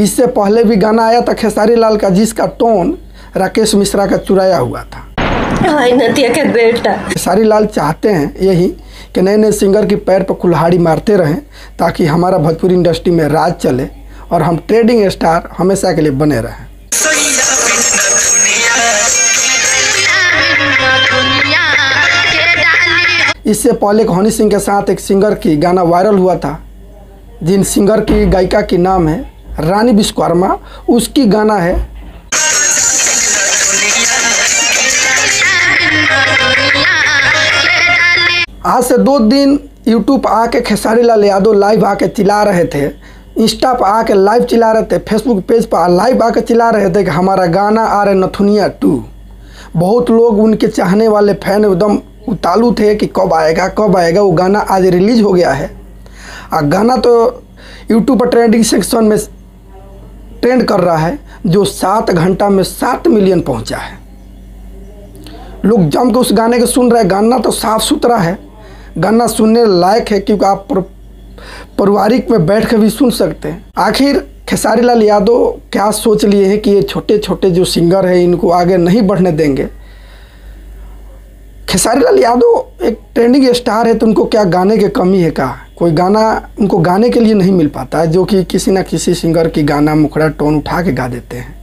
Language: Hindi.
इससे पहले भी गाना आया था खेसारी लाल का, जिसका टोन राकेश मिश्रा का चुराया हुआ था। खेसारी लाल चाहते हैं यही कि नए नए सिंगर की पैर पर कुल्हाड़ी मारते रहें, ताकि हमारा भोजपुरी इंडस्ट्री में राज चले और हम ट्रेंडिंग स्टार हमेशा के लिए बने रहें। इससे पहले हनी सिंह के साथ एक सिंगर की गाना वायरल हुआ था, जिन सिंगर की गायिका की नाम है रानी विश्वकर्मा। उसकी गाना है आज से 2 दिन यूट्यूब आके खेसारी लाल यादव लाइव आके चिल्ला रहे थे, इंस्टा पर आके लाइव चिल्ला रहे थे, फेसबुक पेज पर लाइव आके चिल्ला रहे थे कि हमारा गाना आ रहा है नथुनिया 2। बहुत लोग उनके चाहने वाले फैन एकदम उतालू थे कि कब आएगा कब आएगा। वो गाना आज रिलीज हो गया है और गाना तो यूट्यूब पर ट्रेंडिंग सेक्शन में ट्रेंड कर रहा है, जो 7 घंटा में 7 मिलियन पहुंचा है। लोग जम के उस गाने को सुन रहे हैं। गाना तो साफ सुथरा है, गाना सुनने लायक है, क्योंकि आप पारिवारिक में बैठ के भी सुन सकते हैं। आखिर खेसारी लाल यादव क्या सोच लिए हैं कि ये छोटे छोटे जो सिंगर हैं इनको आगे नहीं बढ़ने देंगे। खेसारी लाल यादव एक ट्रेंडिंग स्टार है, तो उनको क्या गाने की कमी है? क्या कोई गाना उनको गाने के लिए नहीं मिल पाता है, जो कि किसी ना किसी सिंगर की गाना मुखड़ा टोन उठा के गा देते हैं।